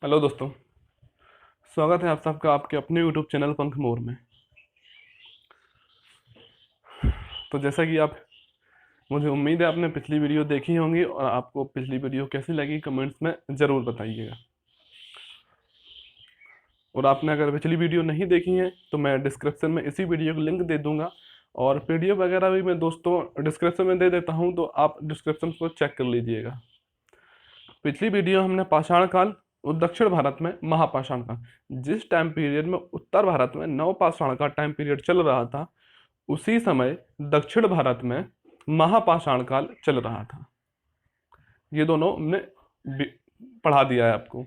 Hello दोस्तों। स्वागत है आप सबका आपके अपने यूट्यूब चैनल पंख मोर में। तो जैसा कि आप मुझे उम्मीद है आपने पिछली वीडियो देखी होंगी और आपको पिछली वीडियो कैसी लगी कमेंट्स में ज़रूर बताइएगा। और आपने अगर पिछली वीडियो नहीं देखी है तो मैं डिस्क्रिप्शन में इसी वीडियो को लिंक दे दूंगा और पीडीएफ वगैरह भी मैं दोस्तों डिस्क्रिप्शन में दे देता हूं, तो आप डिस्क्रिप्शन को चेक कर लीजिएगा। पिछली वीडियो हमने पाषाण काल और दक्षिण भारत में महापाषाण काल, जिस टाइम पीरियड में उत्तर भारत में नवपाषाण का टाइम पीरियड चल रहा था उसी समय दक्षिण भारत में महापाषाण काल चल रहा था। ये दोनों हमने पढ़ा दिया है आपको।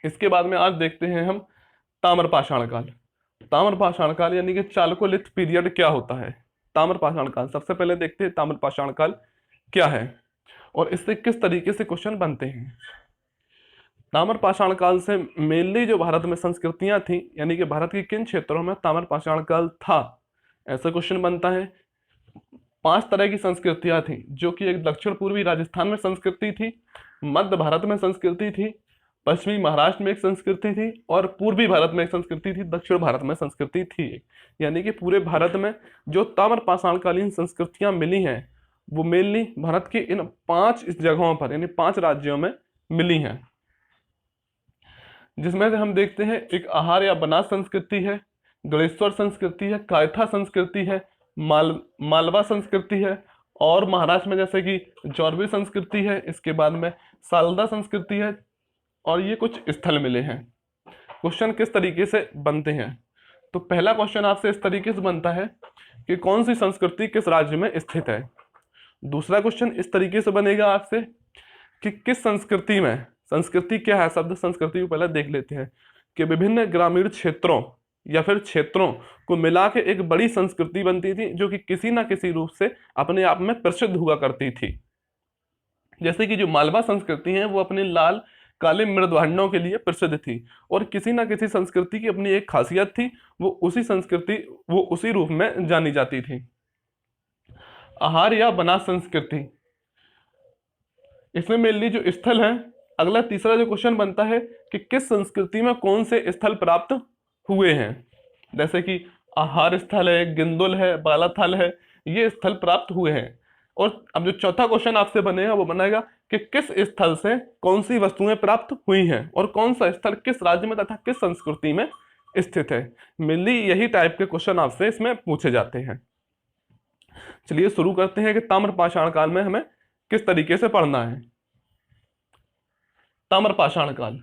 इसके बाद में आज देखते हैं हम ताम्रपाषाण काल। ताम्रपाषाण काल यानी कि चालकोलिथ पीरियड क्या होता है। ताम्रपाषाण काल सबसे पहले देखते हैं ताम्रपाषाण काल क्या है और इससे किस तरीके से क्वेश्चन बनते हैं। ताम्रपाषाण काल से मेनली जो भारत में संस्कृतियां थी यानी कि भारत के किन क्षेत्रों में ताम्रपाषाण काल था, ऐसा क्वेश्चन बनता है। 5 तरह की संस्कृतियां थी, जो कि एक दक्षिण पूर्वी राजस्थान में संस्कृति थी, मध्य भारत में संस्कृति थी, पश्चिमी महाराष्ट्र में एक संस्कृति थी और पूर्वी भारत में एक संस्कृति थी, दक्षिण भारत में संस्कृति थी एक। यानी कि पूरे भारत में जो ताम्रपाषाणकालीन संस्कृतियां मिली हैं वो मेनली भारत के इन 5 जगहों पर यानी 5 राज्यों में मिली हैं, जिसमें से हम देखते हैं एक आहार या बनास संस्कृति है, गणेश्वर संस्कृति है, कायथा संस्कृति है, मालवा संस्कृति है और महाराष्ट्र में जैसे कि जौरवी संस्कृति है। इसके बाद में सालदा संस्कृति है और ये कुछ स्थल मिले हैं। क्वेश्चन किस तरीके से बनते हैं, तो पहला क्वेश्चन आपसे इस तरीके से बनता है कि कौन सी संस्कृति किस राज्य में स्थित है। दूसरा क्वेश्चन इस तरीके से बनेगा आपसे कि किस संस्कृति में, संस्कृति क्या है, शब्द संस्कृति को पहले देख लेते हैं कि विभिन्न ग्रामीण क्षेत्रों या फिर क्षेत्रों को मिला के एक बड़ी संस्कृति बनती थी, जो कि किसी ना किसी रूप से अपने आप में प्रसिद्ध हुआ करती थी। जैसे कि जो मालवा संस्कृति है वो अपने लाल काले मृदभांडों के लिए प्रसिद्ध थी और किसी ना किसी संस्कृति की अपनी एक खासियत थी, वो उसी रूप में जानी जाती थी। आहार या बनास संस्कृति, इसमें मेनली जो स्थल है। अगला तीसरा जो क्वेश्चन बनता है कि किस संस्कृति में कौन से स्थल प्राप्त हुए हैं। जैसे कि आहार स्थल है, गिंदुल है, बालाथल है, ये स्थल प्राप्त हुए हैं। और अब जो चौथा क्वेश्चन आपसे बनेगा वो बनेगा कि किस स्थल से कौन सी वस्तुएं प्राप्त हुई हैं और कौन सा स्थल किस राज्य में तथा किस संस्कृति में स्थित है। मेनली यही टाइप के क्वेश्चन आपसे इसमें पूछे जाते हैं। चलिए शुरू करते हैं कि ताम्रपाषाण काल में हमें किस तरीके से पढ़ना है। ताम्रपाषाण काल,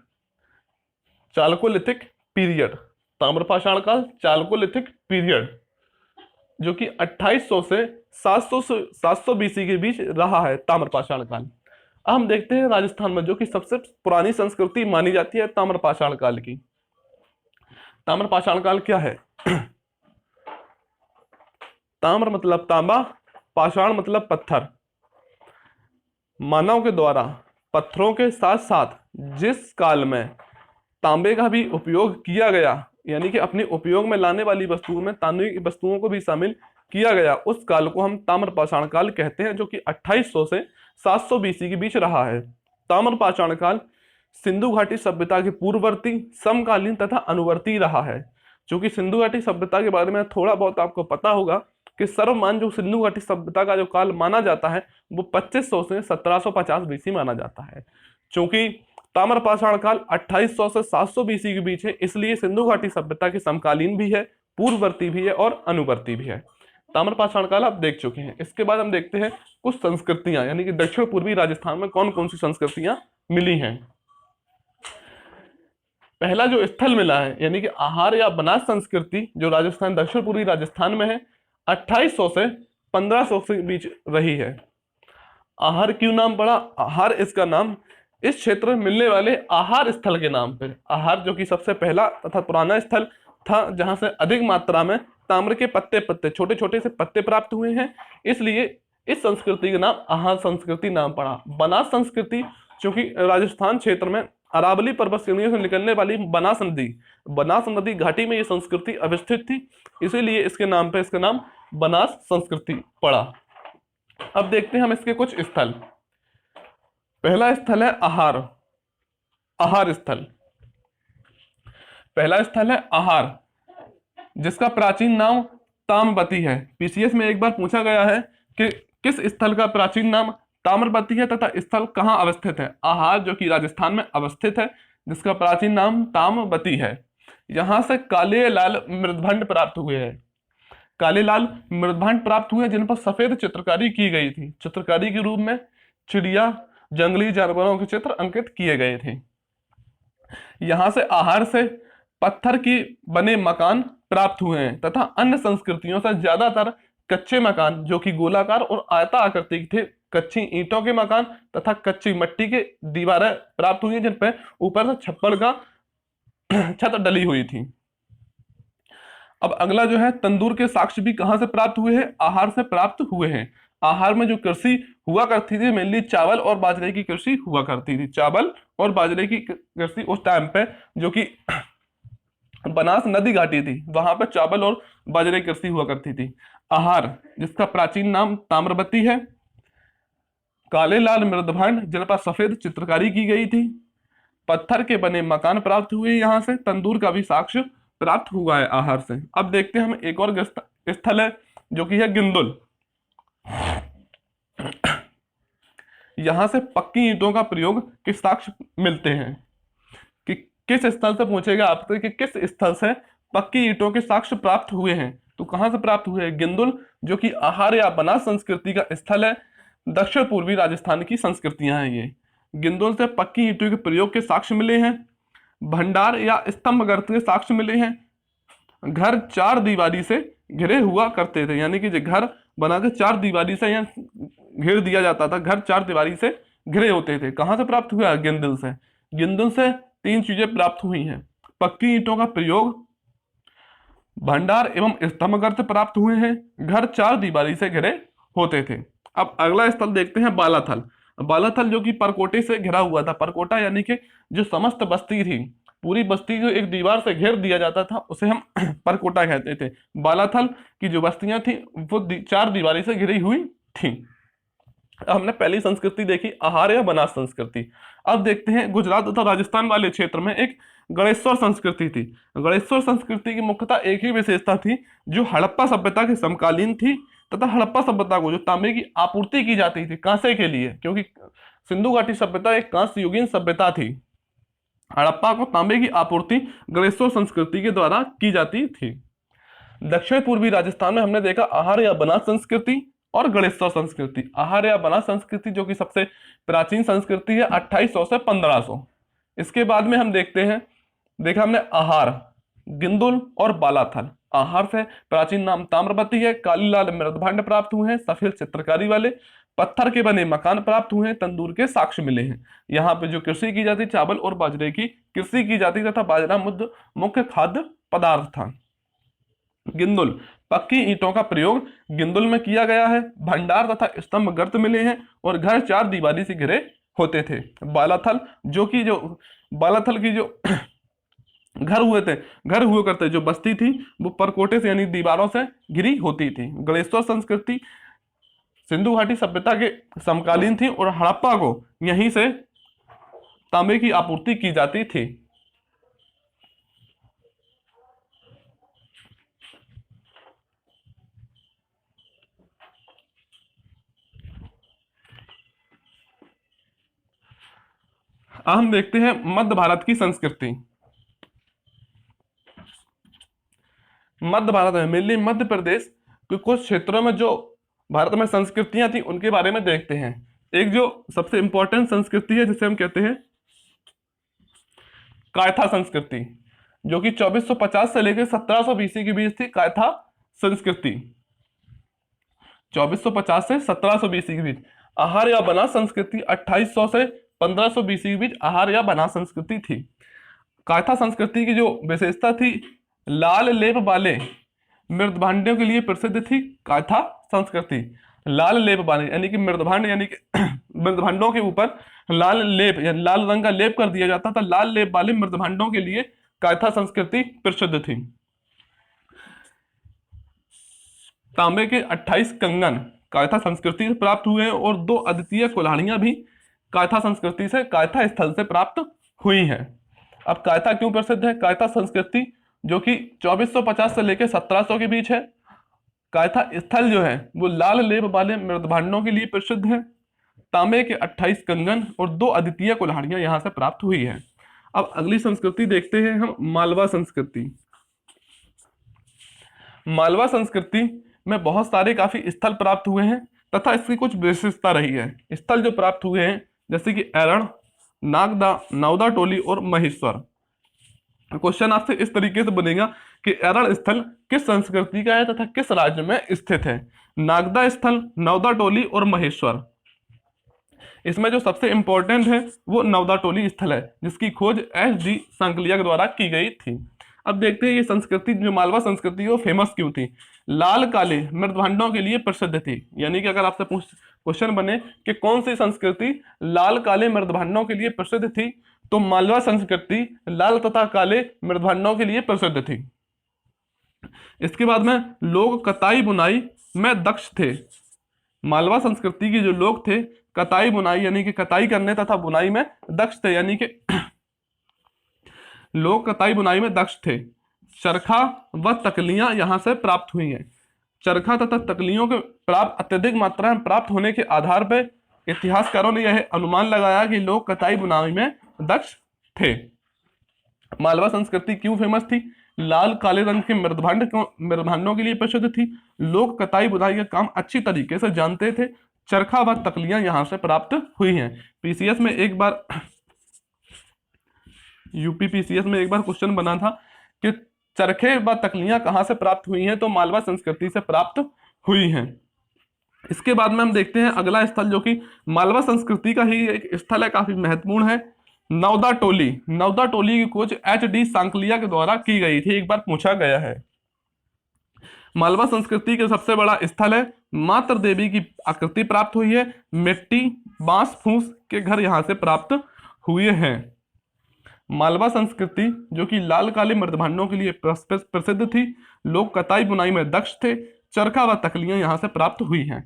चालकोलिथिक पीरियड। ताम्रपाषाण काल चालकोलिथिक पीरियड जो कि 2800 से 700 बीसी के बीच रहा है ताम्रपाषाण काल। अब हम देखते हैं राजस्थान में जो कि सबसे पुरानी संस्कृति मानी जाती है ताम्रपाषाण काल की। ताम्रपाषाण काल क्या है? ताम्र मतलब तांबा, पाषाण मतलब पत्थर। मानव के द्वारा पत्थरों के साथ साथ जिस काल में तांबे का भी उपयोग किया गया, यानी कि अपने उपयोग में लाने वाली वस्तुओं में तांबे की वस्तुओं को भी शामिल किया गया, उस काल को हम ताम्रपाषाण काल कहते हैं, जो कि 2800 से 700 बीसी के बीच रहा है। ताम्रपाषाण काल सिंधु घाटी सभ्यता के पूर्ववर्ती, समकालीन तथा अनुवर्ती रहा है। जो कि सिंधु घाटी सभ्यता के बारे में थोड़ा बहुत आपको पता होगा कि सर्वमान जो सिंधु घाटी सभ्यता का जो काल माना जाता है वो 2500 से 1750 बीसी माना जाता है। क्योंकि ताम्रपाषाण काल 2800 से 700 बीसी के बीच है, इसलिए सिंधु घाटी सभ्यता के समकालीन भी है, पूर्ववर्ती भी है और अनुवर्ती भी है। ताम्रपाषाण काल आप देख चुके हैं। इसके बाद हम देखते हैं कुछ संस्कृतियां, यानी कि दक्षिण पूर्वी राजस्थान में कौन कौन सी संस्कृतियां मिली हैं। पहला जो स्थल मिला है यानी कि आहार या बनास संस्कृति, जो राजस्थान दक्षिण पूर्वी राजस्थान में है, 2800 से 1500 के बीच रही है। आहार क्यों नाम पड़ा? आहार इसका नाम इस क्षेत्र में मिलने वाले आहार स्थल के नाम पर। आहार जो कि सबसे पहला तथा पुराना स्थल था जहां से अधिक मात्रा में ताम्र के पत्ते छोटे छोटे से पत्ते प्राप्त हुए हैं, इसलिए इस संस्कृति का नाम आहार संस्कृति नाम पड़ा। बनास संस्कृति चूंकि राजस्थान क्षेत्र में अरावली पर्वत श्रेणियों से निकलने वाली बनास नदी घाटी में यह संस्कृति अवस्थित थी, इसीलिए इसके नाम पे इसका नाम बनास संस्कृति पड़ा। अब देखते हैं हम इसके कुछ स्थल। पहला स्थल है आहार। आहार स्थल। पहला स्थल है आहार, जिसका प्राचीन नाम ताम्रवती है। पीसीएस में एक बार पूछा गया है कि किस स्थल का प्राचीन नाम ताम्रवती है तथा स्थल कहाँ अवस्थित है। आहार जो कि राजस्थान में अवस्थित है, जिसका प्राचीन नाम ताम्रवती है। यहां से काले लाल मृदभंड प्राप्त हुए हैं। काले लाल मृदभंड प्राप्त हुए जिन पर सफेद चित्रकारी की गई थी। चित्रकारी के रूप में चिड़िया, जंगली जानवरों के चित्र अंकित किए गए थे। यहां से आहार से पत्थर की बने मकान प्राप्त हुए हैं तथा अन्य संस्कृतियों से ज्यादातर कच्चे मकान जो कि गोलाकार और आयता आकृति के थे, कच्ची ईंटों के मकान तथा कच्ची मिट्टी के दीवारें प्राप्त हुई हैं, जिन पर ऊपर से छप्पर का छत डली हुई थी। अब अगला जो है, तंदूर के साक्ष्य भी कहां से प्राप्त हुए हैं? आहार से प्राप्त हुए हैं। आहार में जो कृषि हुआ करती थी, मेनली चावल और बाजरे की कृषि हुआ करती थी। चावल और बाजरे की कृषि उस टाइम पे, जो कि बनास नदी घाटी थी, वहां पर चावल और बाजरे की कृषि हुआ करती थी। आहार जिसका प्राचीन नाम ताम्रवती है। काले लाल मृदभंड जिन पर सफेद चित्रकारी की गई थी। पत्थर के बने मकान प्राप्त हुए यहां से। तंदूर का भी साक्ष्य प्राप्त हुआ है आहार से। अब देखते हैं हम एक और स्थल है जो कि है गिंदुल। यहां से पक्की ईंटों का प्रयोग के साक्ष्य मिलते हैं। कि किस स्थल से पूछेगा आपसे कि किस स्थल से पक्की ईंटों के साक्ष्य प्राप्त हुए हैं, तो कहां से प्राप्त हुए हैं? गिंदुल, जो कि आहार या बनास संस्कृति का स्थल है। दक्षिण पूर्वी राजस्थान की संस्कृतियां हैं ये। गिंदुल से पक्की ईंटों के प्रयोग के साक्ष्य मिले हैं। भंडार या स्तंभ गर्त के साक्ष्य मिले हैं। घर चार दीवारी से घिरे हुआ करते थे, यानी कि जो घर बनाकर चार दीवारी से या घेर दिया जाता था, घर चार दीवारी से घिरे होते थे। कहां से प्राप्त हुआ? गिंदुल से। गिंदुल से तीन चीजें प्राप्त हुई हैं। पक्की ईंटों का प्रयोग, भंडार एवं स्तंभ गर्त प्राप्त हुए हैं, घर चार दीवारी से घिरे होते थे। अब अगला स्थल देखते हैं बालाथल। बालाथल जो कि परकोटे से घिरा हुआ था। परकोटा यानी कि जो समस्त बस्ती थी, पूरी बस्ती को एक दीवार से घेर दिया जाता था, उसे हम परकोटा कहते थे। बालाथल की जो बस्तियां थी वो चार दीवारी से घिरी हुई थी। हमने पहली संस्कृति देखी आहार या बनास संस्कृति। अब देखते हैं गुजरात तथा राजस्थान वाले क्षेत्र में एक गणेश्वर संस्कृति थी। गणेश्वर संस्कृति की मुख्यतः एक ही विशेषता थी, जो हड़प्पा सभ्यता के समकालीन थी तथा हड़प्पा सभ्यता को जो तांबे की आपूर्ति की जाती थी कांसे के लिए, क्योंकि सिंधु घाटी सभ्यता एक कांस्य युगीन सभ्यता थी। हड़प्पा को तांबे की आपूर्ति गणेश्वर संस्कृति के द्वारा की जाती थी। दक्षिण पूर्वी राजस्थान में हमने देखा आहार या बनास संस्कृति और गणेश्वर संस्कृति। आहार या बनास संस्कृति जो कि सबसे प्राचीन संस्कृति है, 2800 से 1500। इसके बाद में हम देखते हैं, देखा हमने आहार, गिंदुल और बालाथल। आहार से प्राचीन नाम ताम्रवती है। काली लाल मृदभंड प्राप्त हुए हैं, सफेद चित्रकारी वाले। पत्थर के बने मकान प्राप्त हुए हैं, तंदूर के साक्ष्य मिले हैं। यहाँ पे जो कृषि की जाती, चावल और बाजरे की कृषि की जाती तथा बाजरा मुख्य खाद्य पदार्थ था। गिंदुल, पक्की ईंटों का प्रयोग गिंदुल में किया गया है। भंडार तथा स्तंभ गर्त मिले हैं और घर चार दीवारी से घिरे होते थे। बालाथल बालाथल की जो घर हुए करते, जो बस्ती थी वो परकोटे से यानी दीवारों से घिरी होती थी। गणेश्वर संस्कृति सिंधु घाटी सभ्यता के समकालीन थी और हड़प्पा को यहीं से तांबे की आपूर्ति की जाती थी। अब हम देखते हैं मध्य भारत की संस्कृति। मध्य भारत में मेनली मध्य प्रदेश के कुछ क्षेत्रों में जो भारत में संस्कृतियां थी उनके बारे में देखते हैं। एक जो सबसे इंपॉर्टेंट संस्कृति है जिसे हम कहते हैं कायथा संस्कृति, जो कि 2450 से लेकर 1700 बीसी के बीच थी। कायथा संस्कृति 2450 से 1700 बीसी के बीच। आहार या बनास संस्कृति 2800 से 1500 बीसी के बीच आहार या बनास संस्कृति थी। कायथा संस्कृति की जो विशेषता थी, लाल लेप वाले मृदभांडों के लिए प्रसिद्ध थी। कायथा संस्कृति लाल लेप वाले यानी कि मृदभांड, यानी कि मृदभांडों के ऊपर लाल लेप या लाल रंग का लेप कर दिया जाता था। लाल लेप वाले मृदभांडों के लिए कायथा संस्कृति प्रसिद्ध थी। तांबे के 28 कंगन कायथा संस्कृति से प्राप्त हुए और 2 अद्वितीय कुल्हाड़ियां भी कायथा संस्कृति से, कायथा स्थल से प्राप्त हुई हैं। अब कायथा क्यों प्रसिद्ध है? कायथा संस्कृति जो कि 2450 से लेकर 1700 के बीच है। कायथा स्थल जो है वो लाल लेप वाले मृदभांडों के लिए प्रसिद्ध है। तांबे के 28 कंगन और 2 अद्वितीय कुल्हाड़ियां यहां से प्राप्त हुई है। अब अगली संस्कृति देखते हैं हम, मालवा संस्कृति। मालवा संस्कृति में बहुत सारे काफी स्थल प्राप्त हुए हैं तथा इसकी कुछ विशेषता रही है। स्थल जो प्राप्त हुए हैं जैसे कि एरण, नागदा, नौदा टोली और महेश्वर। क्वेश्चन आपसे इस तरीके से बनेगा कि एरण स्थल किस संस्कृति का है तथा किस राज्य में स्थित है? नागदा स्थल, नौदा टोली और महेश्वर। इसमें जो सबसे इंपॉर्टेंट है वो नौदा टोली स्थल है, जिसकी खोज एस.डी. सांकलिया द्वारा की गई थी। अब देखते हैं ये संस्कृति, जो मालवा संस्कृति वो फेमस क्यों थी? लाल काले मृदभांडों के लिए प्रसिद्ध थी। यानी कि अगर आपसे क्वेश्चन बने कि कौन सी संस्कृति लाल काले मृदभांडों के लिए प्रसिद्ध थी, तो मालवा संस्कृति लाल तथा काले मृदभांडों के लिए प्रसिद्ध थी। इसके बाद में लोग कताई बुनाई में दक्ष थे। मालवा संस्कृति के जो लोग थे कताई बुनाई यानी कि कताई करने तथा बुनाई में दक्ष थे, यानी कि लोग कताई बुनाई में दक्ष थे। चरखा व तकलियां यहां से प्राप्त हुई हैं। चरखा तथा तकलियों के प्राप्त अत्यधिक मात्रा में प्राप्त होने के आधार पर इतिहासकारों ने यह अनुमान लगाया कि लोग कताई बुनाई में दक्ष थे। मालवा संस्कृति क्यों फेमस थी? लाल काले रंग के मृदभांडों के लिए प्रसिद्ध थी। लोग कताई बुनाई का काम अच्छी तरीके से जानते थे। चरखा व तकलियां यहां से प्राप्त हुई हैं। पीसीएस में एक बार यूपी पीसीएस में एक बार क्वेश्चन बना था कि चरखे व तकलियां कहां से प्राप्त हुई हैं, तो मालवा संस्कृति से प्राप्त हुई हैं। इसके बाद में हम देखते हैं अगला स्थल जो कि मालवा संस्कृति का ही एक स्थल है, काफी महत्वपूर्ण है, नौदा टोली। नौदा टोली की खोज एच.डी. सांकलिया के द्वारा की गई थी, एक बार पूछा गया है। मालवा संस्कृति का सबसे बड़ा स्थल है, मात्र देवी की आकृति प्राप्त हुई है। मिट्टी, बांस, फूस के घर यहां से प्राप्त हुए हैं। मालवा संस्कृति जो कि लाल काले मृदभांडों के लिए प्रसिद्ध थी। लोग कताई बुनाई में दक्ष थे। चरखा व तकलियां यहां से प्राप्त हुई हैं।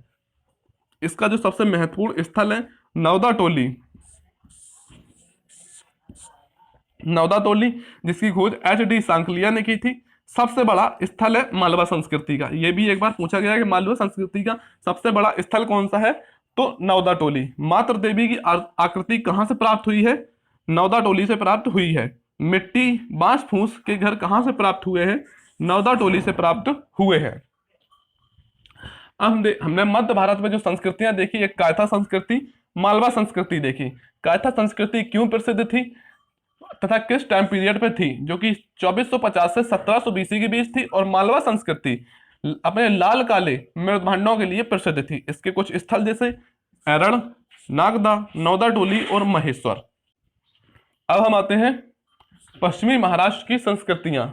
इसका जो सबसे महत्वपूर्ण स्थल है नौदा टोली। नौदा टोली जिसकी खोज एच.डी. सांकलिया ने की थी, सबसे बड़ा स्थल है मालवा संस्कृति का। यह भी एक बार पूछा गया है कि मालवा संस्कृति का सबसे बड़ा स्थल कौन सा है, तो नौदा टोली। मात्र देवी की आकृति कहां से प्राप्त हुई है? नौदा टोली से प्राप्त हुई है। मिट्टी, बांस, फूस के घर कहां से प्राप्त हुए हैं? नौदा टोली से प्राप्त हुए हैं। अब हमने मध्य भारत में जो संस्कृतियां देखी, एक कायथा संस्कृति, मालवा संस्कृति देखी। कायथा संस्कृति क्यों प्रसिद्ध थी तथा किस टाइम पीरियड पे थी, जो कि 2450 से 1700 बीसी के बीच थी। और मालवा संस्कृति अपने लाल काले मृदभांडों के लिए प्रसिद्ध थी। इसके कुछ स्थल जैसे एरण, नागदा, नौदा टोली और महेश्वर। अब हम आते हैं पश्चिमी महाराष्ट्र की संस्कृतियां।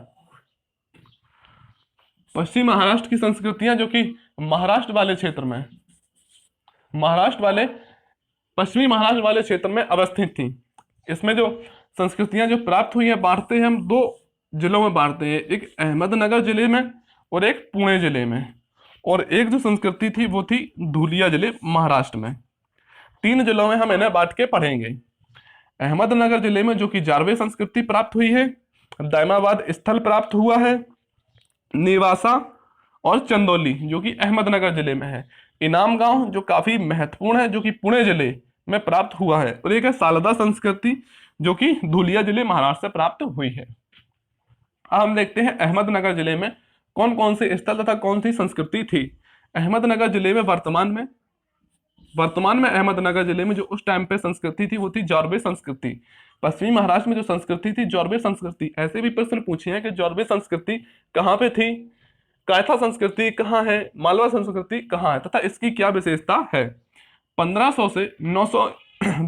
पश्चिमी महाराष्ट्र की संस्कृतियां जो कि महाराष्ट्र वाले क्षेत्र में, पश्चिमी महाराष्ट्र वाले क्षेत्र में अवस्थित थी। इसमें जो संस्कृतियां जो प्राप्त हुई हैं, बांटते हैं हम 2 जिलों में बांटते हैं, एक अहमदनगर जिले में और एक पुणे जिले में। और एक जो संस्कृति थी वो थी धुलिया जिले महाराष्ट्र में। 3 जिलों में हम इन्हें बांट के पढ़ेंगे। अहमदनगर जिले में जो कि जारवे संस्कृति प्राप्त हुई है, दायमाबाद स्थल प्राप्त हुआ है, नेवासा और चंदौली जो कि अहमदनगर जिले में है, इनाम गांव जो काफी महत्वपूर्ण है जो कि पुणे जिले में प्राप्त हुआ है, और एक है सालदा संस्कृति जो कि धुलिया जिले महाराष्ट्र से प्राप्त हुई है। अब हम देखते हैं अहमदनगर जिले में कौन कौन से स्थल तथा कौन सी संस्कृति थी। अहमदनगर जिले में वर्तमान में अहमदनगर जिले में जो उस टाइम पे संस्कृति थी वो थी जॉर्वे संस्कृति। पश्चिमी महाराष्ट्र में जो संस्कृति थी जॉर्वे संस्कृति। ऐसे भी प्रश्न पूछे हैं कि जॉर्वे संस्कृति कहाँ पे थी, कायथा संस्कृति कहाँ है, मालवा संस्कृति कहाँ है तथा इसकी क्या विशेषता है। 1500 से 900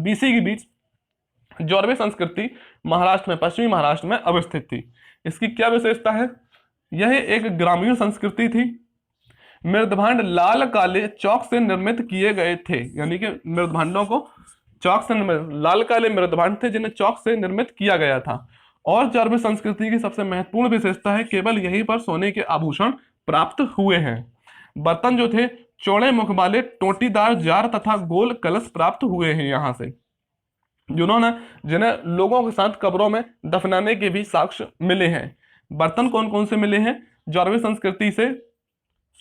बीसी के बीच जॉर्वे संस्कृति महाराष्ट्र में, पश्चिमी महाराष्ट्र में अवस्थित थी। इसकी क्या विशेषता है? यह एक ग्रामीण संस्कृति थी। मृदभांड लाल काले चौक से निर्मित किए गए थे, यानी कि मृदभांडों को चौक से लाल काले मृदभांड थे जिन्हें चौक से निर्मित किया गया था। और जॉर्वे संस्कृति की सबसे महत्वपूर्ण विशेषता है केवल यहीं पर सोने के आभूषण प्राप्त हुए हैं। बर्तन जो थे चौड़े मुख वाले टोटीदार जार तथा गोल कलश प्राप्त हुए हैं यहाँ से। जिन्होंने जिन्हें लोगों के साथ कब्रों में दफनाने के भी साक्ष्य मिले हैं। बर्तन कौन कौन से मिले हैं? जॉर्वे संस्कृति से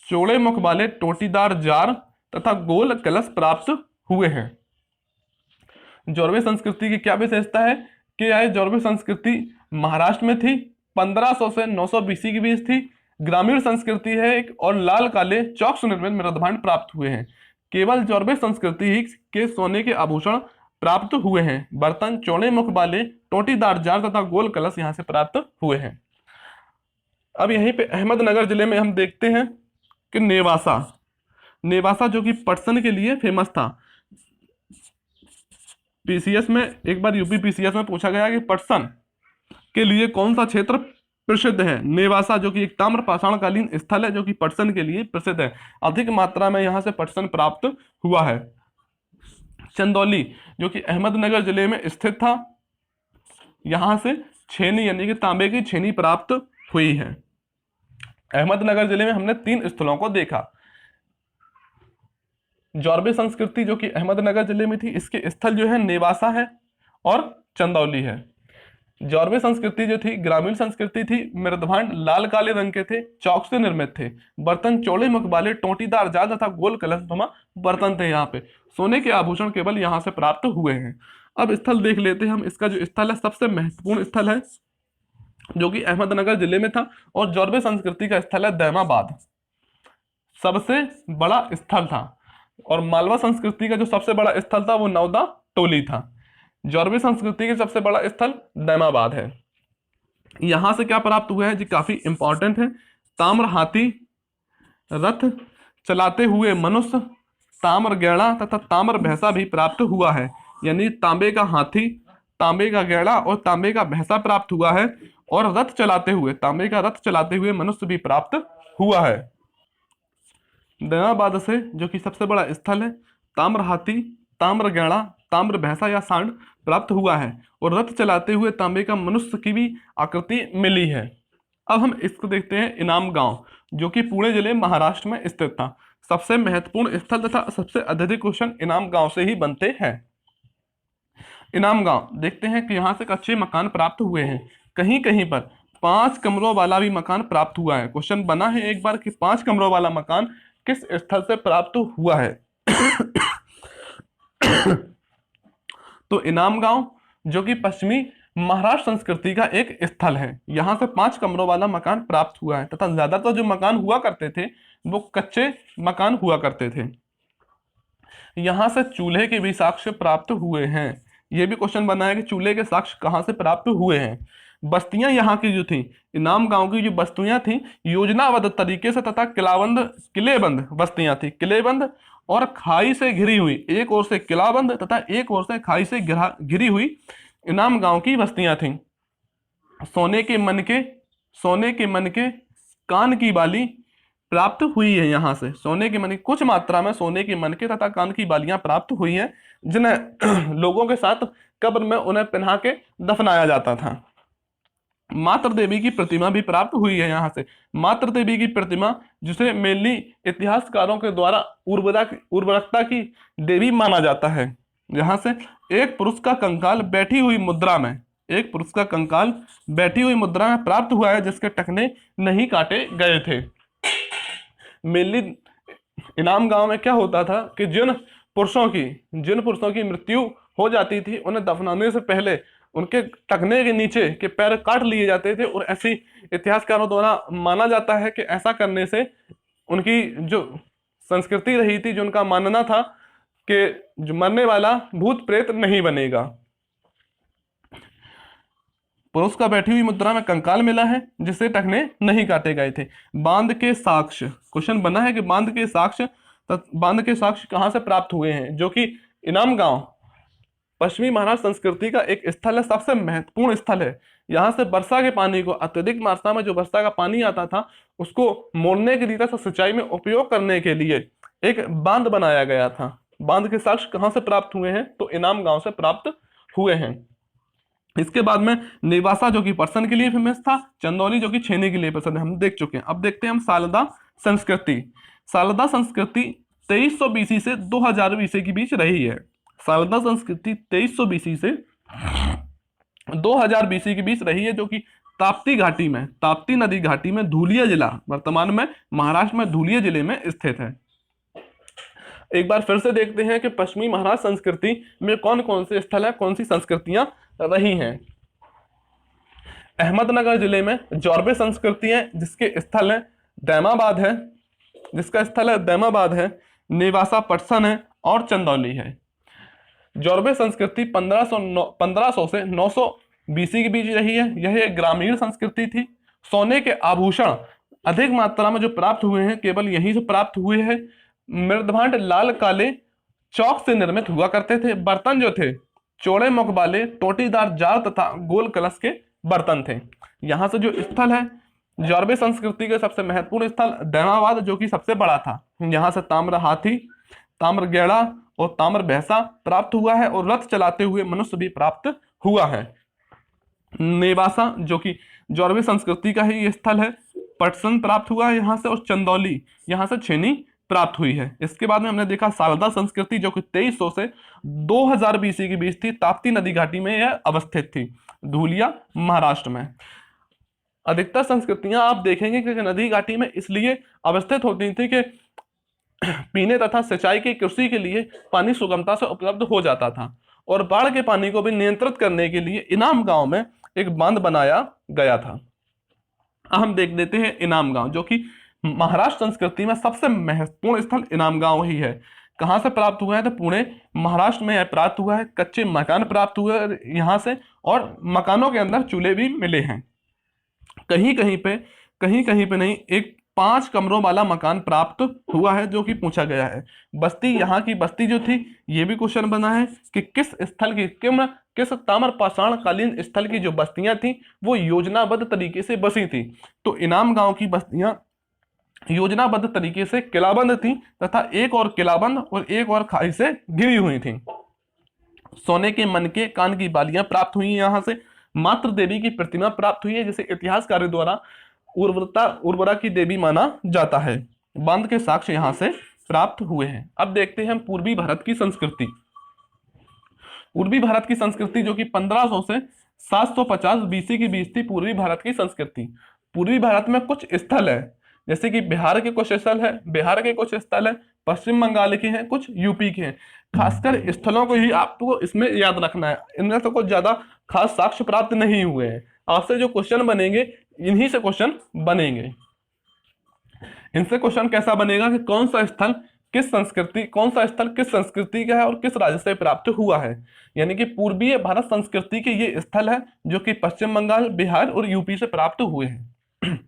चौड़े मुख वाले टोटीदार जार तथा गोल कलश प्राप्त हुए हैं। जॉर्वे संस्कृति की क्या विशेषता है कि यह जॉर्वे संस्कृति महाराष्ट्र में थी, 1500 से 900 बीसी के बीच थी। ग्रामीण संस्कृति है एक, और लाल काले चौक से निर्मित मृदभांड प्राप्त हुए हैं। केवल जॉर्वे संस्कृति ही के सोने के आभूषण प्राप्त हुए हैं। बर्तन चौड़े मुख वाले टोटीदार जार तथा गोल कलश यहां से प्राप्त हुए हैं। अब यहीं पे अहमदनगर जिले में हम देखते हैं कि नेवासा, नेवासा जो कि पटसन के लिए फेमस था। पीसीएस में एक बार यूपी पीसीएस में पूछा गया कि पटसन के लिए कौन सा क्षेत्र प्रसिद्ध है? नेवासा जो कि एक ताम्र पाषाणकालीन स्थल है जो कि पटसन के लिए प्रसिद्ध है। अधिक मात्रा में यहां से पटसन प्राप्त हुआ है। चंदौली जो कि अहमदनगर जिले में स्थित था, यहां से छेनी यानी कि तांबे की छेनी प्राप्त हुई है। अहमदनगर जिले में हमने 3 स्थलों को देखा। जॉर्वे संस्कृति जो कि अहमदनगर जिले में थी, इसके स्थल जो है नेवासा है और चंदौली है। जॉर्वे संस्कृति जो थी ग्रामीण संस्कृति थी। मृदभांड लाल काले रंग के थे, चौक से निर्मित थे। बर्तन चौड़े मुख वाले टोटीदार जार तथा गोल कलश नुमा बर्तन थे। यहाँ पे सोने के आभूषण केवल यहाँ से प्राप्त हुए हैं। अब स्थल देख लेते हैं हम। इसका जो स्थल है सबसे महत्वपूर्ण स्थल है जो कि अहमदनगर जिले में था, और जॉर्वे संस्कृति का स्थल है दैमाबाद, सबसे बड़ा स्थल था। और मालवा संस्कृति का जो सबसे बड़ा स्थल था वो नौदा टोली था। जॉर्वे संस्कृति का सबसे बड़ा स्थल दैमाबाद है। यहां से क्या प्राप्त हुआ है जी, काफी इंपॉर्टेंट है। ताम्र हाथी, रथ चलाते हुए मनुष्य, ताम्र गैड़ा तथा ताम्र भैंसा भी प्राप्त हुआ है। यानी तांबे का हाथी, तांबे का गैड़ा और तांबे का भैंसा प्राप्त हुआ है, और रथ चलाते हुए, तांबे का रथ चलाते हुए मनुष्य भी प्राप्त हुआ है। दैमाबाद से जो कि सबसे बड़ा स्थल है, ताम्र हाथी, ताम्र गैड़ा, ताम्र भैंसा या सांड प्राप्त हुआ है, और रथ चलाते हुए तांबे का मनुष्य की भी आकृति मिली है। अब हम इसको देखते हैं इनाम गांव जो कि पुणे जिले महाराष्ट्र में स्थित था। सबसे महत्वपूर्ण स्थल तथा सबसे अधिक क्वेश्चन इनाम गांव से ही बनते हैं। इनाम गांव देखते हैं कि यहाँ से कच्चे मकान प्राप्त हुए हैं। कहीं कहीं पर 5 कमरों वाला भी मकान प्राप्त हुआ है। क्वेश्चन बना है एक बार कि 5 कमरों वाला मकान किस स्थल से प्राप्त हुआ है? तो इनाम गांव जो कि पश्चिमी महाराष्ट्र संस्कृति का एक स्थल है, यहां से 5 कमरों वाला मकान प्राप्त हुआ है, तथा ज्यादातर जो मकान हुआ करते थे वो कच्चे मकान हुआ करते थे। यहां से चूल्हे के भी साक्ष्य प्राप्त हुए हैं। यह भी क्वेश्चन बना है कि चूल्हे के साक्ष्य कहां से प्राप्त हुए हैं। बस्तियां यहाँ की जो थी, इनाम गांव की जो बस्तियां थी योजनाबद्ध तरीके से तथा किलेबंद बस्तियां थी। किलेबंद और खाई से घिरी हुई, एक ओर से किलाबंद तथा एक ओर से खाई से घिरी हुई इनाम गांव की बस्तियां थीं। सोने के मनके कान की बाली प्राप्त हुई है। यहाँ से सोने के मनके, कुछ मात्रा में सोने के मनके तथा कान की बालियां प्राप्त हुई हैं, जिन्हें लोगों के साथ कब्र में उन्हें पहना के दफनाया जाता था। मातृ देवी की प्रतिमा भी प्राप्त हुई है। यहाँ से मातृ देवी की प्रतिमा, जिसे मेनली इतिहासकारों के द्वारा उर्वरकता की देवी माना जाता है। यहाँ से एक पुरुष का कंकाल बैठी हुई मुद्रा में प्राप्त हुआ है, जिसके टखने नहीं काटे गए थे। मेनली इनाम गांव में क्या होता था कि जिन पुरुषों की मृत्यु हो जाती थी, उन्हें दफनाने से पहले उनके टखने के नीचे के पैर काट लिए जाते थे, और ऐसी इतिहासकारों द्वारा माना जाता है कि ऐसा करने से उनकी जो संस्कृति रही थी, जो उनका मानना था कि जो मरने वाला भूत प्रेत नहीं बनेगा। पुरुष का बैठी हुई मुद्रा में कंकाल मिला है, जिससे टखने नहीं काटे गए थे। बांध के साक्ष्य, क्वेश्चन बना है कि बांध के साक्ष्य कहां से प्राप्त हुए हैं, जो कि इनाम गांव पश्चिमी महाराष्ट्र संस्कृति का एक स्थल है, सबसे महत्वपूर्ण स्थल है। यहाँ से वर्षा के पानी को, अत्यधिक मात्रा में जो वर्षा का पानी आता था, उसको मोड़ने के लिए तथा सिंचाई में उपयोग करने के लिए एक बांध बनाया गया था। बांध के साक्ष्य कहां से प्राप्त हुए हैं? तो इनाम गांव से प्राप्त हुए हैं। इसके बाद में नेवासा जो कि पर्सन के लिए फेमस था, चंदौली जो कि छेने के लिए प्रसिद्ध है, हम देख चुके हैं। अब देखते हैं हम सालदा संस्कृति। सालदा संस्कृति 2300 बीसी से 2000 बीसी के बीच रही है। शारदा संस्कृति 2300 बीसी से 2000 बीसी के बीच रही है, जो कि ताप्ती घाटी में, ताप्ती नदी घाटी में धुलिया जिला, वर्तमान में महाराष्ट्र में धुलिया जिले में स्थित है। एक बार फिर से देखते हैं कि पश्चिमी महाराष्ट्र संस्कृति में कौन कौन से स्थल है, कौन सी संस्कृतियां रही हैं। अहमदनगर जिले में जौरबे संस्कृति है, जिसके स्थल है दैमाबाद है, जिसका स्थल है दैमाबाद है, नेवासा पटसन है और चंदौली है। जौरबे संस्कृति 1500 से 900 बीसी के बीच रही है। यह एक ग्रामीण संस्कृति थी। सोने के आभूषण अधिक मात्रा में जो प्राप्त हुए हैं केवल यहीं से प्राप्त हुए हैं। मृदभांड लाल काले चौक से निर्मित हुआ करते थे। बर्तन जो थे चौड़े मुख वाले टोटीदार जार तथा गोल कलश के बर्तन थे। यहाँ से जो स्थल है जौरबे संस्कृति के सबसे महत्वपूर्ण स्थल दैमाबाद, जो कि सबसे बड़ा था। यहाँ से ताम्र हाथी, ताम्र गैड़ा और ताम्र भैंसा प्राप्त हुआ है और रथ चलाते हुए मनुष्य भी प्राप्त हुआ है। नेवासा जो कि जौरबे संस्कृति का ही ये स्थल है, पटसन प्राप्त हुआ है यहाँ से, और चंदौली यहाँ से छेनी प्राप्त हुई है। इसके बाद में हमने देखा शारदा संस्कृति, जो कि 2300 से 2000 बीसी के बीच थी। ताप्ती नदी घाटी में यह अवस्थित थी, धुलिया महाराष्ट्र में। अधिकतर संस्कृतियां आप देखेंगे कि नदी घाटी में इसलिए अवस्थित होती थी कि पीने तथा सिंचाई की कृषि के लिए पानी सुगमता से उपलब्ध हो जाता था, और बाढ़ के पानी को भी नियंत्रित करने के लिए इनाम गांव में एक बांध बनाया गया था। हम देख लेते हैं इनाम गांव, जो कि महाराष्ट्र संस्कृति में सबसे महत्वपूर्ण स्थल इनाम गांव ही है। कहाँ से प्राप्त हुआ है? तो पुणे महाराष्ट्र में प्राप्त हुआ है। कच्चे मकान प्राप्त हुए यहाँ से, और मकानों के अंदर चूल्हे भी मिले हैं। कहीं कहीं पे नहीं, एक 5 कमरों वाला मकान प्राप्त हुआ है, जो कि पूछा गया है। बस्ती, यहाँ की बस्ती जो थी, ये भी क्वेश्चन बना है कि किस स्थल की, किस ताम्र पाषाण कालीन स्थल की जो बस्तियां थी वो योजनाबद्ध तरीके से बसी थी। तो इनाम गांव की बस्तियां योजनाबद्ध तरीके से किलाबंद थी, तथा एक और किलाबंद और एक और खाई से घिरी हुई थी। सोने के मनके, कान की बालियां प्राप्त हुई यहाँ से। मातृ देवी की प्रतिमा प्राप्त हुई है, जिसे इतिहासकारों द्वारा उर्वरा की देवी माना जाता है। बांध के साक्ष्य यहाँ से प्राप्त हुए हैं। अब देखते हैं हम पूर्वी भारत की संस्कृति। पूर्वी भारत की संस्कृति जो कि 1500 से 750 बीसी के बीच थी, पूर्वी भारत की संस्कृति। पूर्वी भारत में कुछ स्थल है, जैसे कि बिहार के कुछ स्थल है, पश्चिम बंगाल के हैं, कुछ यूपी के हैं। खासकर स्थलों को ही आपको इसमें याद रखना है, इनमें से कुछ ज्यादा खास साक्ष्य प्राप्त नहीं हुए हैं। आपसे जो क्वेश्चन बनेंगे इन्हीं से क्वेश्चन बनेंगे। इनसे क्वेश्चन कैसा बनेगा कि कौन सा स्थल किस संस्कृति का है और किस राज्य से प्राप्त हुआ है। यानी कि पूर्वीय भारत संस्कृति के ये स्थल है जो कि पश्चिम बंगाल, बिहार और यूपी से प्राप्त हुए हैं।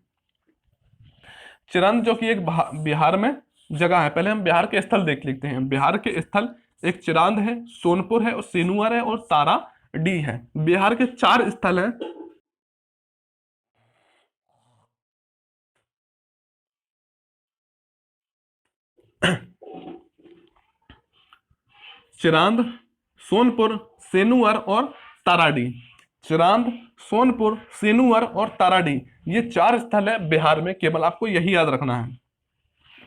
चिरंद जो कि एक बिहार में जगह है। पहले हम बिहार के स्थल देख लेते हैं। बिहार के स्थल एक चिरांद है, सोनपुर है और सेनुअर है और ताराडी है। बिहार के 4 स्थल हैं। चिरांद, सोनपुर, सेनुअर और ताराडी। चिरांद, सोनपुर, सेनुअर और ताराडी, ये 4 स्थल है बिहार में। केवल आपको यही याद रखना है।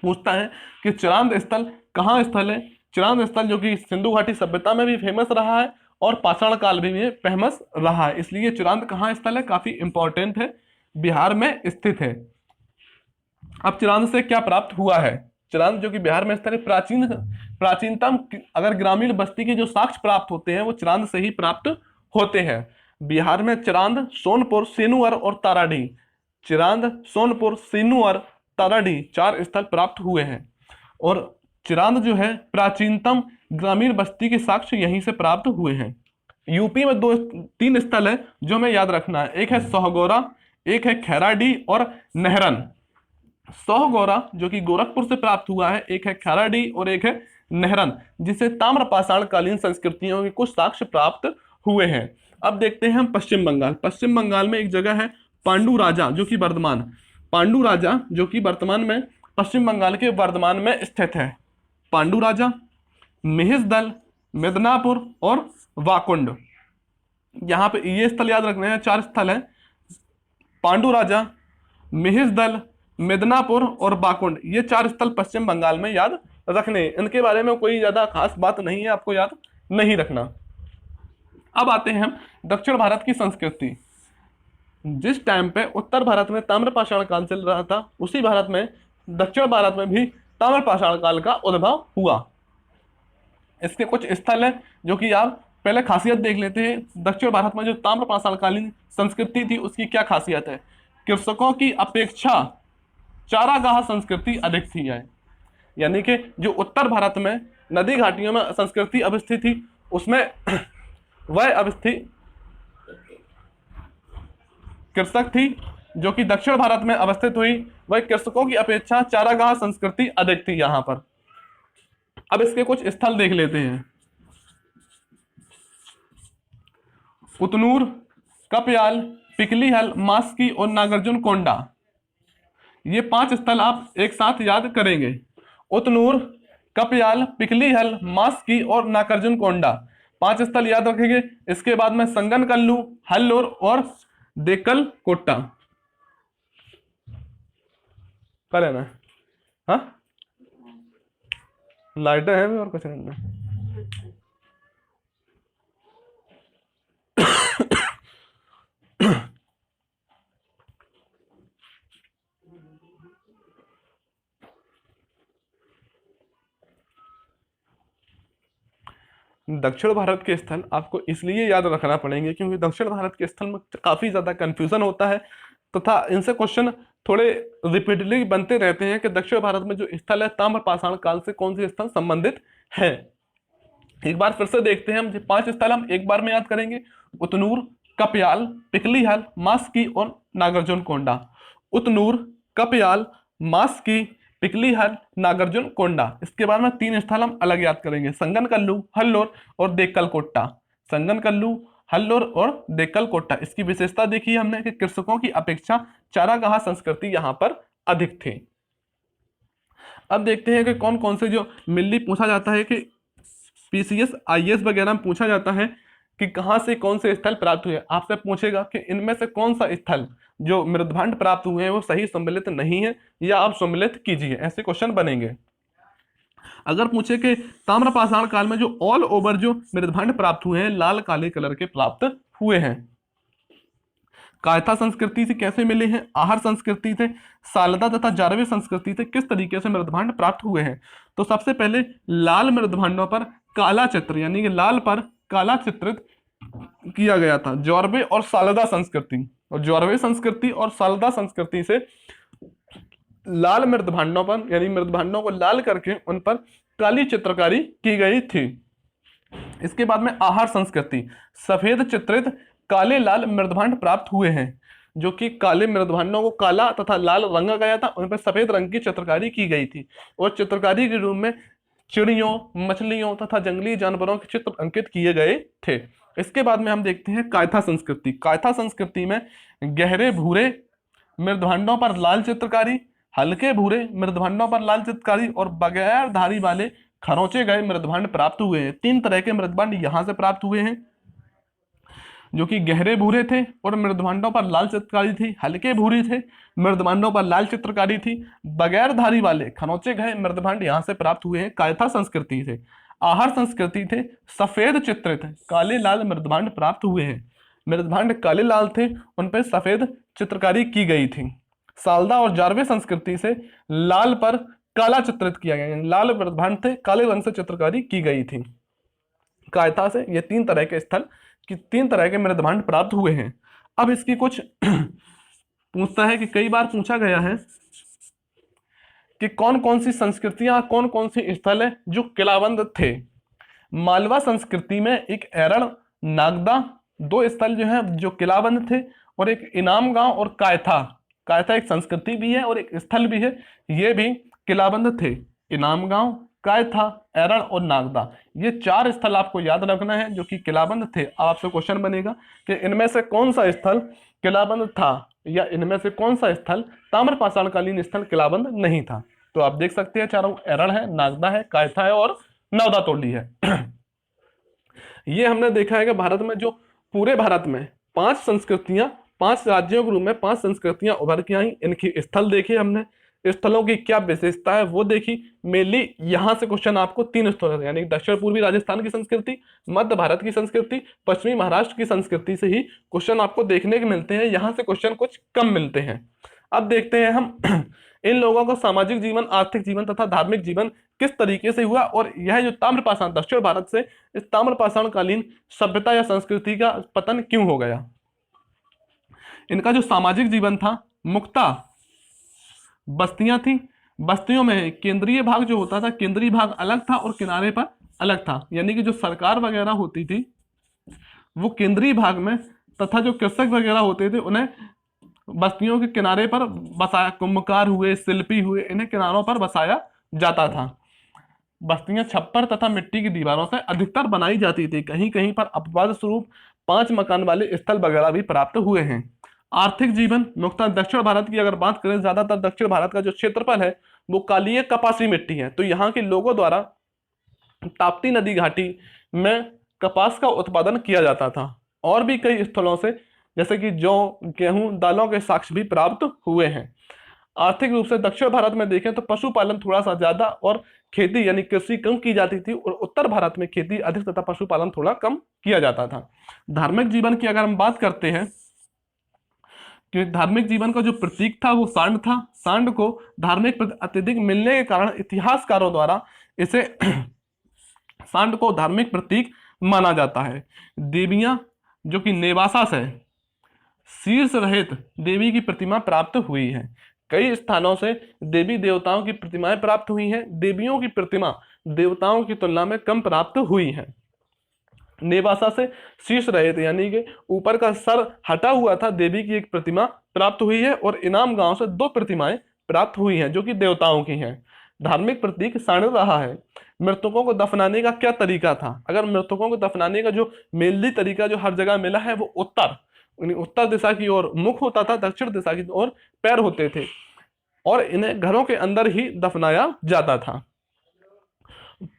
पूछता है कि चिरांद स्थल कहाँ स्थल है। चिरांद स्थल जो कि सिंधु घाटी सभ्यता में भी फेमस रहा है और पाषाण काल भी फेमस रहा है, इसलिए चिरांद कहाँ स्थल है, काफी इंपॉर्टेंट है, बिहार में स्थित है। अब चिरांद से क्या प्राप्त हुआ है? चिरांद जो कि बिहार में स्थित है, प्राचीनतम अगर ग्रामीण बस्ती के जो साक्ष्य प्राप्त होते हैं वो चिरांद से ही प्राप्त होते हैं। बिहार में चिरांद, सोनपुर, सेनुअर और ताराडी, चिरांद, सोनपुर, सेनुअर, ताराडी 4 स्थल प्राप्त हुए हैं। और चिरांद जो है प्राचीनतम ग्रामीण बस्ती के साक्ष्य यहीं से प्राप्त हुए हैं। यूपी में 2-3 स्थल है जो हमें याद रखना है। एक है सोहगौरा, एक है खैराडी और नहरन। सोहगौरा जो कि गोरखपुर से प्राप्त हुआ है, एक है खैराडी और एक है नहरन, जिसे ताम्रपाषाण कालीन संस्कृतियों के कुछ साक्ष्य प्राप्त हुए हैं। अब देखते हैं हम पश्चिम बंगाल। पश्चिम बंगाल में एक जगह है पांडु राजा जो कि वर्तमान में पश्चिम बंगाल के वर्धमान में स्थित है। पांडु राजा, मेहिसदल, मिदनापुर और वाकुंड, यहाँ पे ये स्थल याद रखने हैं। 4 स्थल है, पांडु राजा, मेहिसदल, मिदनापुर और बाकुंड, ये 4 स्थल पश्चिम बंगाल में याद रखने। इनके बारे में कोई ज्यादा खास बात नहीं है, आपको याद नहीं रखना। अब आते हैं हम दक्षिण भारत की संस्कृति। जिस टाइम पे उत्तर भारत में ताम्रपाषाण काल चल रहा था, उसी भारत में दक्षिण भारत में भी ताम्रपाषाण काल का उद्भव हुआ। इसके कुछ स्थल हैं जो कि आप पहले खासियत देख लेते हैं। दक्षिण भारत में जो ताम्रपाषाणकालीन संस्कृति थी उसकी क्या खासियत है? कृषकों की अपेक्षा चारागाह संस्कृति अधिक थी है। यानी कि जो उत्तर भारत में नदी घाटियों में संस्कृति अवस्थित थी, उसमें वह अवस्थित कृषक थी। जो कि दक्षिण भारत में अवस्थित हुई, वह कृषकों की अपेक्षा चारागाह संस्कृति अधिक थी यहां पर। अब इसके कुछ स्थल देख लेते हैं। उतनूर, कपयाल, पिकलीहल, मास्की और नागार्जुन कोंडा, ये 5 स्थल आप एक साथ याद करेंगे। उतनूर, कपयाल, पिकलीहल, मास्की और नागार्जुन कोंडा, 5 स्थल याद रखेंगे। इसके बाद में संगनकल्लू, हल्लोर और देकल कोट्टा। करे ना? हाँ, लाइटें हैं भी और कुछ नहीं है। दक्षिण भारत के स्थल आपको इसलिए याद रखना पड़ेंगे क्योंकि दक्षिण भारत के स्थल में काफी ज्यादा कंफ्यूजन होता है तथा इनसे क्वेश्चन थोड़े रिपीटली बनते रहते हैं कि दक्षिण भारत में जो स्थल है ताम्रपाषाण काल से कौन से स्थल संबंधित है। एक बार फिर से देखते हैं। हम 5 स्थल हम एक बार में याद करेंगे। उतनूर, कपयाल, पिकलीहल, मास्की और नागार्जुन कोंडा। उतनूर, कपयाल, मास्की, पिकलीहल, नागार्जुन कोंडा। इसके बाद में 3 स्थल हम अलग याद करेंगे। संगनकल्लू, हल्लोर और देक्कलकोट्टा। संगनकल्लू, हल्लोर और देक्कलकोट्टा। इसकी विशेषता देखी हमने कि कृषकों की अपेक्षा चारागाह संस्कृति यहां पर अधिक थी। अब देखते हैं कि कौन कौन से जो मिल्ली पूछा जाता है कि पीसीएस आईएएस वगैरह में पूछा जाता है कि कहां से कौन से स्थल प्राप्त हुए। आपसे पूछेगा कि इनमें से कौन सा स्थल जो मृदभांड प्राप्त हुए हैं वो सही सम्मिलित नहीं है या आप सम्मिलित कीजिए, ऐसे क्वेश्चन बनेंगे। अगर पूछे कि ताम्रपाषाण काल में जो ऑल ओवर जो मृदभांड प्राप्त हुए हैं लाल काले कलर के प्राप्त हुए हैं। कायथा संस्कृति से कैसे मिले हैं, आहार संस्कृति से, सालदा तथा जारवे संस्कृति से किस तरीके से मृदभांड प्राप्त हुए हैं। तो सबसे पहले लाल मृदभांडों पर काला चित्र यानी कि लाल पर काला चित्रित किया गया था। जॉर्वे और सालदा संस्कृति, और जॉर्वे संस्कृति और सालदा संस्कृति से लाल मृदभांडों पर यानी मृदभांडों को लाल करके उन पर काली चित्रकारी की गई थी। इसके बाद में आहार संस्कृति, सफेद चित्रित काले लाल मृदभांड प्राप्त हुए हैं। जो कि काले मृदभांडों को काला तथा लाल रंगा गया था, उन पर सफेद रंग की चित्रकारी की गई थी और चित्रकारी के रूप में चिड़ियों, मछलियों तथा जंगली जानवरों के चित्र अंकित किए गए थे। इसके बाद में हम देखते हैं कायथा संस्कृति। कायथा संस्कृति में गहरे भूरे मृदभांडों पर लाल चित्रकारी, हल्के भूरे मृदभांडों पर लाल चित्रकारी और बगैर धारी वाले खरोंचे गए मृदभांड प्राप्त हुए हैं। 3 तरह के मृदभांड यहां से प्राप्त हुए हैं जो कि गहरे भूरे थे और मृदभांडों पर लाल चित्रकारी थी, हल्के भूरे थे, मृदभांडों पर लाल चित्रकारी थी, बगैर धारी वाले खरोंचे गए मृदभांड यहां से प्राप्त हुए हैं कायथा संस्कृति से। आहार संस्कृति थे सफेद चित्रित काले लाल मृदभांड प्राप्त हुए हैं। मृदभांड काले लाल थे, उन पर सफेद चित्रकारी की गई थी। सालदा और जारवे संस्कृति से लाल पर काला चित्रित किया गया, लाल मृदभांड थे, काले रंग से चित्रकारी की गई थी। कायथा से ये 3 तरह के स्थल कि 3 तरह के मृदभांड प्राप्त हुए हैं। अब इसकी कुछ पूछता है कि कई बार पूछा गया है कि कौन कौन सी संस्कृतियां, कौन कौन से स्थल है जो किलाबंद थे। मालवा संस्कृति में एक एरण, नागदा 2 स्थल जो है जो किलाबंद थे और एक इनाम गांव और कायथा। कायथा एक संस्कृति भी है और एक स्थल भी है, ये भी किलाबंद थे। इनाम गांव, कायथा, एरण और नागदा, ये 4 स्थल आपको याद रखना है जो कि किलाबंद थे। अब आपसे क्वेश्चन बनेगा कि इनमें से कौन सा स्थल किलाबंद था या इनमें से कौन सा स्थल ताम्रपाषाणकालीन स्थल किलाबंद नहीं था। तो आप देख सकते हैं चारों एरण है, नागदा है, कायथा है और नवदा तोली है। ये हमने देखा है कि भारत में जो पूरे भारत में 5 संस्कृतियां, 5 राज्यों के रूप में 5 संस्कृतियां उभर के आई। इनकी स्थल देखे हमने, स्थलों की क्या विशेषता है वो देखी। मेनली यहाँ से क्वेश्चन आपको 3 स्थलों से यानी दक्षिण पूर्वी राजस्थान की संस्कृति, मध्य भारत की संस्कृति, पश्चिमी महाराष्ट्र की संस्कृति से ही क्वेश्चन आपको देखने को मिलते हैं। यहाँ से क्वेश्चन कुछ कम मिलते हैं। अब देखते हैं हम इन लोगों का सामाजिक जीवन, आर्थिक जीवन तथा धार्मिक जीवन किस तरीके से हुआ, और यह जो ताम्रपाषाण दक्षिण भारत से इस ताम्रपाषाण कालीन सभ्यता या संस्कृति का पतन क्यों हो गया। इनका जो सामाजिक जीवन था, मुख्यतः बस्तियां थी। बस्तियों में केंद्रीय भाग जो होता था, केंद्रीय भाग अलग था और किनारे पर अलग था, यानी कि जो सरकार वगैरह होती थी वो केंद्रीय भाग में, तथा जो कृषक वगैरह होते थे उन्हें बस्तियों के किनारे पर बसाया, कुंभकार हुए, शिल्पी हुए, इन्हें किनारों पर बसाया जाता था। बस्तियां छप्पर तथा मिट्टी की दीवारों से अधिकतर बनाई जाती थी। कहीं कहीं पर अपवाद स्वरूप 5 मकान वाले स्थल वगैरह भी प्राप्त हुए हैं। आर्थिक जीवन मुख्यतः दक्षिण भारत की अगर बात करें, ज्यादातर दक्षिण भारत का जो क्षेत्रफल है वो कालीय कपासी मिट्टी है, तो यहाँ के लोगों द्वारा ताप्ती नदी घाटी में कपास का उत्पादन किया जाता था। और भी कई स्थलों से जैसे कि जौ, गेहूं, दालों के साक्ष्य भी प्राप्त हुए हैं। आर्थिक रूप से दक्षिण भारत में देखें तो पशुपालन थोड़ा सा ज्यादा और खेती यानी कृषि कम की जाती थी, और उत्तर भारत में खेती अधिक तथा पशुपालन थोड़ा कम किया जाता था। धार्मिक जीवन की अगर हम बात करते हैं कि धार्मिक जीवन का जो प्रतीक था वो सांड था। सांड को धार्मिक अत्यधिक मिलने के कारण इतिहासकारों द्वारा इसे सांड को धार्मिक प्रतीक माना जाता है। देवियां जो कि नेवासा से शीर्ष रहित देवी की प्रतिमा प्राप्त हुई है। कई स्थानों से देवी देवताओं की प्रतिमाएं प्राप्त हुई हैं। देवियों की प्रतिमा देवताओं की तुलना में कम प्राप्त हुई है। नेवासा से शीर्ष रहित यानी कि ऊपर का सर हटा हुआ था देवी की एक प्रतिमा प्राप्त हुई है, और इनाम गांव से 2 प्रतिमाएं प्राप्त हुई हैं जो कि देवताओं की हैं। धार्मिक प्रतीक सांड रहा है। मृतकों को दफनाने का क्या तरीका था? अगर मृतकों को दफनाने का जो मेनली तरीका जो हर जगह मिला है वो उत्तर दिशा की ओर मुख होता था, दक्षिण दिशा की ओर पैर होते थे, और इन्हें घरों के अंदर ही दफनाया जाता था।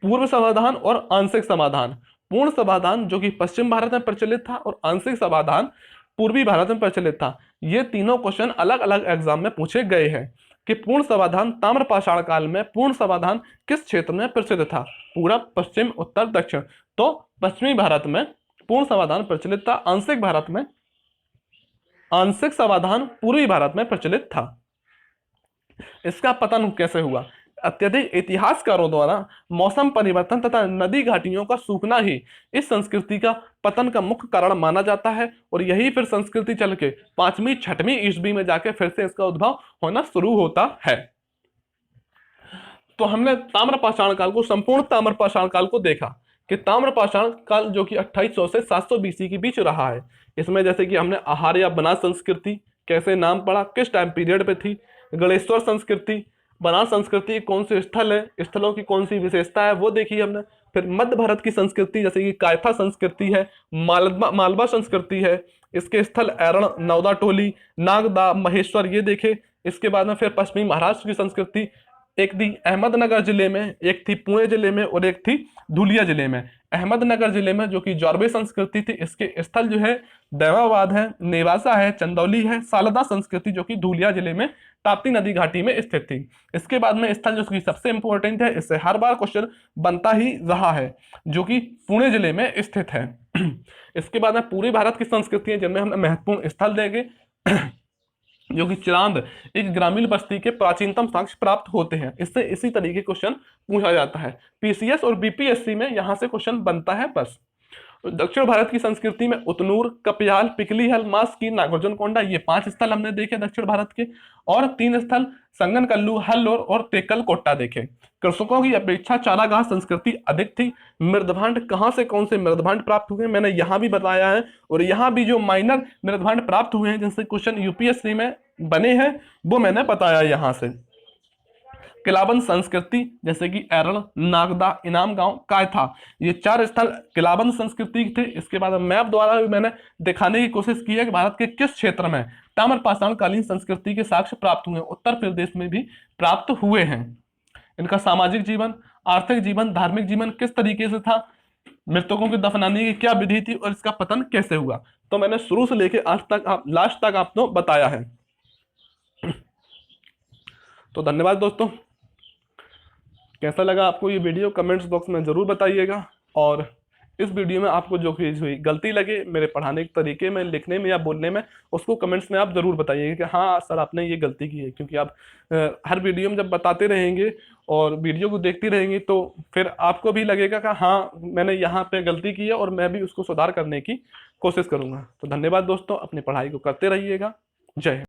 पूर्व समाधान और आंशिक समाधान। पूर्ण समाधान जो कि पश्चिम भारत में प्रचलित था और आंशिक समाधान पूर्वी भारत में प्रचलित था। ये तीनों क्वेश्चन अलग अलग एग्जाम में पूछे गए हैं कि पूर्ण समाधान ताम्रपाषाण काल में पूर्ण समाधान किस क्षेत्र में प्रसिद्ध था? पूरब, पश्चिम, उत्तर, दक्षिण। तो पश्चिमी भारत में पूर्ण समाधान प्रचलित था, आंशिक समाधान पूर्वी भारत में प्रचलित था। इसका पतन कैसे हुआ? अत्यधिक इतिहासकारों द्वारा मौसम परिवर्तन तथा नदी घाटियों का सूखना ही इस संस्कृति का पतन का मुख्य कारण माना जाता है, और यही फिर संस्कृति चल के 5वीं 6वीं ईस्वी में जाके फिर से इसका उद्भव होना शुरू होता है। तो हमने ताम्रपाषाण काल को, संपूर्ण ताम्रपाषाण काल को देखा कि ताम्रपाषाण काल जो कि 2800 से 700 बीसी के बीच रहा है। इसमें जैसे कि हमने आहार या बनास संस्कृति कैसे नाम पड़ा, किस टाइम पीरियड पे थी, गणेश्वर संस्कृति, बनास संस्कृति कौन से स्थल है, स्थलों की कौन सी विशेषता है वो देखी हमने। फिर मध्य भारत की संस्कृति जैसे कि कायथा संस्कृति है, मालवा संस्कृति है, इसके स्थल एरण, नौदा टोली, नागदा, महेश्वर ये देखे। इसके बाद में फिर पश्चिमी महाराष्ट्र की संस्कृति, एक थी अहमदनगर जिले में, एक थी पुणे जिले में, और एक थी धुलिया जिले में। अहमदनगर जिले में जो कि जॉर्बे संस्कृति थी, इसके स्थल जो है दैवाबाद है, नेवासा है, चंदौली है। सालदा संस्कृति जो कि धुलिया जिले में ताप्ती नदी घाटी में स्थित थी। इसके बाद में स्थल जो कि सबसे इंपॉर्टेंट है, इससे हर बार क्वेश्चन बनता ही रहा है, जो कि पुणे जिले में स्थित है। इसके बाद में पूर्वी भारत की संस्कृति है जिनमें हम महत्वपूर्ण स्थल देंगे जो कि चिरांद, एक ग्रामीण बस्ती के प्राचीनतम साक्ष्य प्राप्त होते हैं। इससे इसी तरीके क्वेश्चन पूछा जाता है। पीसीएस और बीपीएससी में यहां से क्वेश्चन बनता है बस। दक्षिण भारत की संस्कृति में उतनूर, कपियाल, पिकलीहल, मास्की, नागार्जुनकोंडा ये 5 स्थल हमने देखे दक्षिण भारत के, और 3 स्थल संगनकल्लू, हल्लोर और तेकल कोट्टा देखे। कृषकों की अपेक्षा चारागाह संस्कृति अधिक थी। मृदभांड कहां से कौन से मृदभांड प्राप्त हुए मैंने यहां भी बताया है, और यहां भी जो माइनर मृदभांड प्राप्त हुए हैं जिनसे क्वेश्चन यूपीएससी में बने हैं वो मैंने बताया यहां से। किलाबंद संस्कृति जैसे कि एरण, नागदा, इनाम गांव, कायथा, ये 4 स्थल किलाबंद संस्कृति थे। इसके बाद मैप द्वारा भी मैंने दिखाने की कोशिश की है कि भारत के किस क्षेत्र में ताम्रपाषाण कालीन संस्कृति के साक्ष्य प्राप्त हुए। उत्तर प्रदेश में भी प्राप्त हुए हैं। इनका सामाजिक जीवन, आर्थिक जीवन, धार्मिक जीवन किस तरीके से था, मृतकों के दफनाने की क्या विधि थी, और इसका पतन कैसे हुआ, तो मैंने शुरू से लेकर आज तक लास्ट तक आपको बताया है। तो धन्यवाद दोस्तों। कैसा लगा आपको ये वीडियो कमेंट्स बॉक्स में ज़रूर बताइएगा। और इस वीडियो में आपको जो चीज़ हुई गलती लगे मेरे पढ़ाने के तरीके में, लिखने में या बोलने में, उसको कमेंट्स में आप ज़रूर बताइएगा कि हाँ सर आपने ये गलती की है। क्योंकि आप हर वीडियो में जब बताते रहेंगे और वीडियो को देखती रहेंगी तो फिर आपको भी लगेगा कि हाँ मैंने यहाँ पे गलती की है और मैं भी उसको सुधार करने की कोशिश करूँगा। तो धन्यवाद दोस्तों, अपनी पढ़ाई को करते रहिएगा। जय हिंद।